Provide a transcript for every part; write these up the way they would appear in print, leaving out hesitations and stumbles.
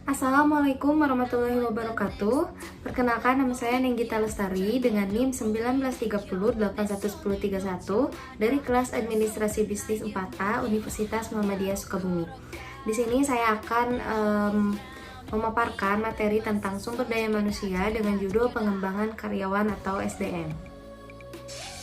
Assalamualaikum warahmatullahi wabarakatuh. Perkenalkan, nama saya Nenggita Lestari dengan NIM 1930811031 dari kelas Administrasi Bisnis 4A Universitas Muhammadiyah Sukabumi. Di sini saya akan memaparkan materi tentang sumber daya manusia dengan judul pengembangan karyawan atau SDM.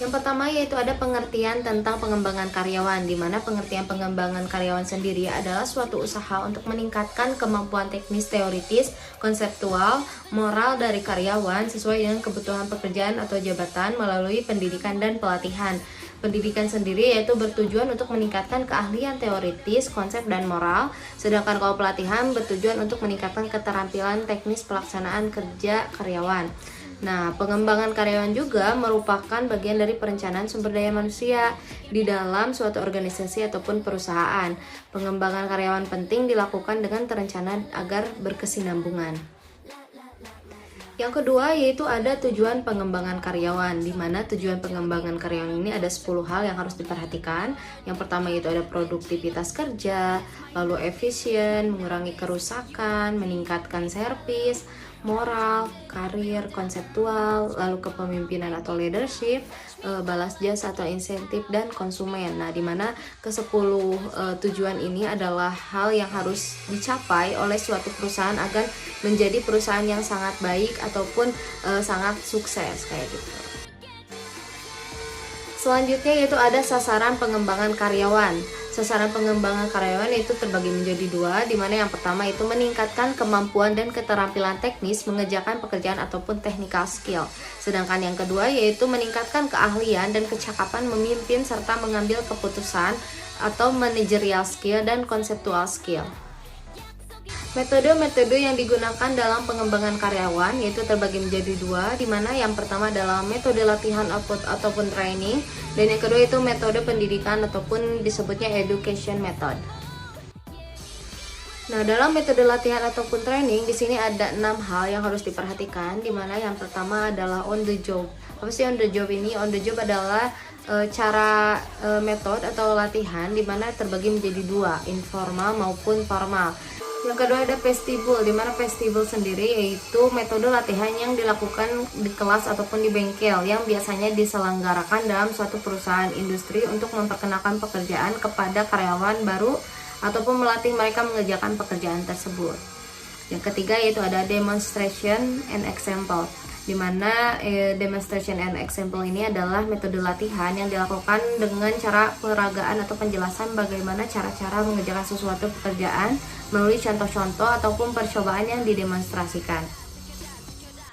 Yang pertama yaitu ada pengertian tentang pengembangan karyawan, di mana pengertian pengembangan karyawan sendiri adalah suatu usaha untuk meningkatkan kemampuan teknis, teoritis, konseptual, moral dari karyawan sesuai dengan kebutuhan pekerjaan atau jabatan melalui pendidikan dan pelatihan. Pendidikan sendiri yaitu bertujuan untuk meningkatkan keahlian teoritis, konsep, dan moral, sedangkan kalau pelatihan bertujuan untuk meningkatkan keterampilan teknis pelaksanaan kerja karyawan. Nah, pengembangan karyawan juga merupakan bagian dari perencanaan sumber daya manusia di dalam suatu organisasi ataupun perusahaan. Pengembangan karyawan penting dilakukan dengan terencana agar berkesinambungan. Yang kedua yaitu ada tujuan pengembangan karyawan, di mana tujuan pengembangan karyawan ini ada 10 hal yang harus diperhatikan. Yang pertama yaitu ada produktivitas kerja, lalu efisien, mengurangi kerusakan, meningkatkan servis, moral, karir, konseptual, lalu kepemimpinan atau leadership, balas jasa atau insentif, dan konsumen. Nah, di mana ke-10 tujuan ini adalah hal yang harus dicapai oleh suatu perusahaan agar menjadi perusahaan yang sangat baik ataupun sangat sukses kayak gitu. Selanjutnya yaitu ada sasaran pengembangan karyawan. Sasaran pengembangan karyawan itu terbagi menjadi 2, di mana yang pertama itu meningkatkan kemampuan dan keterampilan teknis mengerjakan pekerjaan ataupun technical skill. Sedangkan yang kedua yaitu meningkatkan keahlian dan kecakapan memimpin serta mengambil keputusan atau managerial skill dan conceptual skill. Metode-metode yang digunakan dalam pengembangan karyawan yaitu terbagi menjadi 2, di mana yang pertama adalah metode latihan output ataupun training, dan yang kedua itu metode pendidikan ataupun disebutnya education method. Nah, dalam metode latihan ataupun training di sini ada 6 hal yang harus diperhatikan, di mana yang pertama adalah on the job. Apa sih on the job ini? On the job adalah cara metode atau latihan di mana terbagi menjadi 2, informal maupun formal. Yang kedua ada vestibul, di mana vestibul sendiri yaitu metode latihan yang dilakukan di kelas ataupun di bengkel yang biasanya diselenggarakan dalam suatu perusahaan industri untuk memperkenalkan pekerjaan kepada karyawan baru ataupun melatih mereka mengerjakan pekerjaan tersebut. Yang ketiga yaitu ada demonstration and example, di mana demonstration and example ini adalah metode latihan yang dilakukan dengan cara peragaan atau penjelasan bagaimana cara-cara mengerjakan sesuatu pekerjaan melalui contoh-contoh ataupun percobaan yang didemonstrasikan.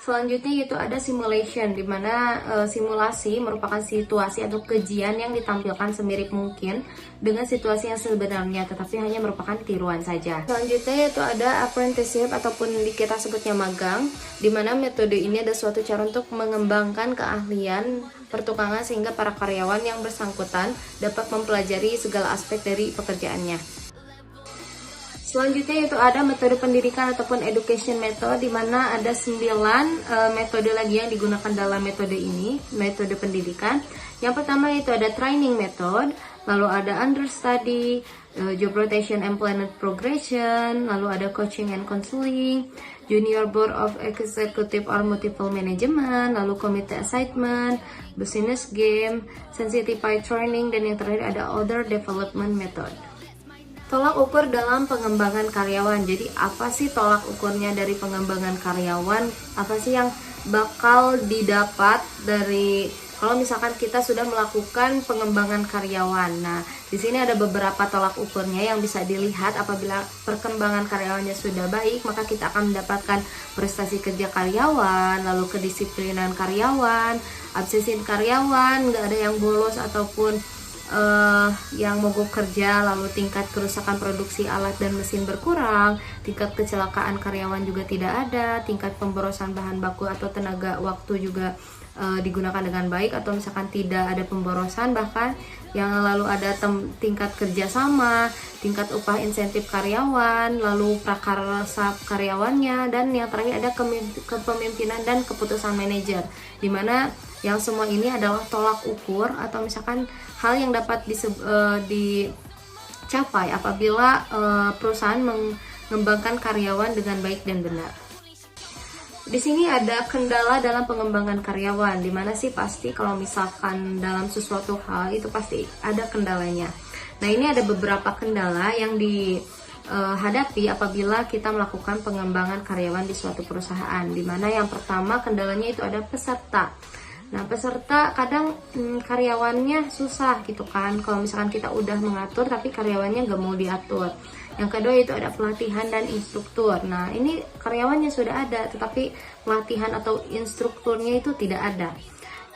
Selanjutnya yaitu ada simulation, di mana simulasi merupakan situasi atau kejadian yang ditampilkan semirip mungkin dengan situasi yang sebenarnya, tetapi hanya merupakan tiruan saja. Selanjutnya yaitu ada apprenticeship ataupun kita sebutnya magang, di mana metode ini ada suatu cara untuk mengembangkan keahlian pertukangan sehingga para karyawan yang bersangkutan dapat mempelajari segala aspek dari pekerjaannya. Selanjutnya itu ada metode pendidikan ataupun education method, di mana ada 9 metode lagi yang digunakan dalam metode ini, metode pendidikan. Yang pertama itu ada training method, lalu ada understudy, job rotation employment progression, lalu ada coaching and counseling, junior board of executive or multiple management, lalu committee assignment, business game, sensitive training, dan yang terakhir ada other development method. Tolak ukur dalam pengembangan karyawan. Jadi apa sih tolak ukurnya dari pengembangan karyawan? Apa sih yang bakal didapat dari kalau misalkan kita sudah melakukan pengembangan karyawan? Nah, di sini ada beberapa tolak ukurnya yang bisa dilihat. Apabila perkembangan karyawannya sudah baik, maka kita akan mendapatkan prestasi kerja karyawan, lalu kedisiplinan karyawan, absensi karyawan, nggak ada yang bolos ataupun yang mogok kerja, lalu tingkat kerusakan produksi alat dan mesin berkurang, tingkat kecelakaan karyawan juga tidak ada, tingkat pemborosan bahan baku atau tenaga waktu juga digunakan dengan baik atau misalkan tidak ada pemborosan, bahkan yang lalu ada tingkat kerjasama, tingkat upah insentif karyawan, lalu prakarsa karyawannya, dan yang terakhir ada kepemimpinan dan keputusan manajer, dimana yang semua ini adalah tolak ukur atau misalkan hal yang dapat dicapai apabila perusahaan mengembangkan karyawan dengan baik dan benar. Di sini ada kendala dalam pengembangan karyawan, dimana sih pasti kalau misalkan dalam sesuatu hal itu pasti ada kendalanya. Nah, ini ada beberapa kendala yang dihadapi apabila kita melakukan pengembangan karyawan di suatu perusahaan, dimana yang pertama kendalanya itu ada peserta. Nah, peserta kadang karyawannya susah gitu kan, kalau misalkan kita udah mengatur tapi karyawannya gak mau diatur. Yang kedua itu ada pelatihan dan instruktur. Nah, ini karyawannya sudah ada tetapi pelatihan atau instrukturnya itu tidak ada.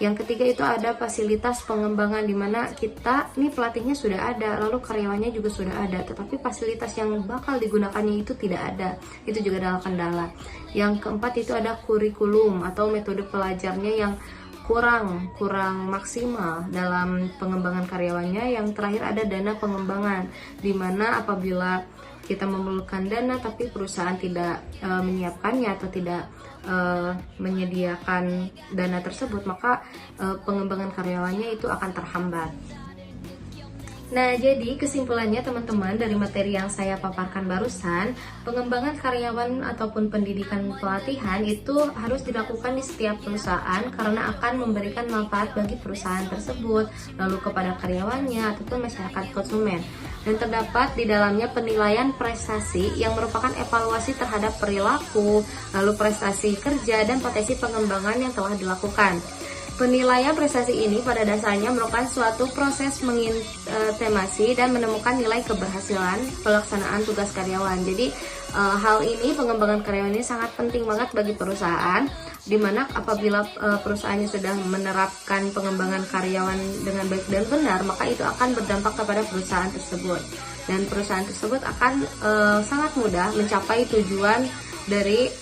Yang ketiga itu ada fasilitas pengembangan, dimana kita ini pelatihnya sudah ada, lalu karyawannya juga sudah ada, tetapi fasilitas yang bakal digunakannya itu tidak ada. Itu juga adalah kendala. Yang keempat itu ada kurikulum atau metode pelajarnya yang kurang maksimal dalam pengembangan karyawannya. Yang terakhir ada dana pengembangan, dimana apabila kita memerlukan dana tapi perusahaan tidak menyiapkannya atau tidak menyediakan dana tersebut, maka pengembangan karyawannya itu akan terhambat. Nah, jadi kesimpulannya teman-teman dari materi yang saya paparkan barusan, pengembangan karyawan ataupun pendidikan pelatihan itu harus dilakukan di setiap perusahaan karena akan memberikan manfaat bagi perusahaan tersebut, lalu kepada karyawannya ataupun masyarakat konsumen. Dan terdapat di dalamnya penilaian prestasi yang merupakan evaluasi terhadap perilaku, lalu prestasi kerja dan potensi pengembangan yang telah dilakukan. Penilaian prestasi ini pada dasarnya merupakan suatu proses mengintimasi dan menemukan nilai keberhasilan pelaksanaan tugas karyawan. Jadi hal ini, pengembangan karyawan ini sangat penting banget bagi perusahaan, dimana apabila perusahaannya sudah menerapkan pengembangan karyawan dengan baik dan benar, maka itu akan berdampak kepada perusahaan tersebut. Dan perusahaan tersebut akan sangat mudah mencapai tujuan dari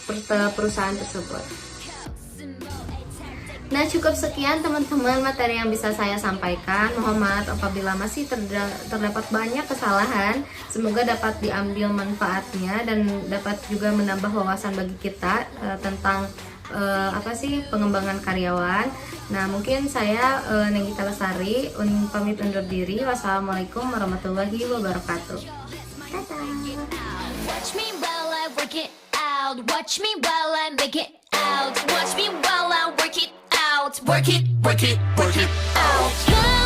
perusahaan tersebut. Nah, cukup sekian teman-teman materi yang bisa saya sampaikan. Mohon maaf apabila masih terdapat banyak kesalahan. Semoga dapat diambil manfaatnya dan dapat juga menambah wawasan bagi kita tentang pengembangan karyawan. Nah, mungkin saya Nagita Lestari pamit undur diri. Wassalamualaikum warahmatullahi wabarakatuh. Dadah. Watch me while I work it out. Watch me while I make it out. Watch me while I work it out. Work it out.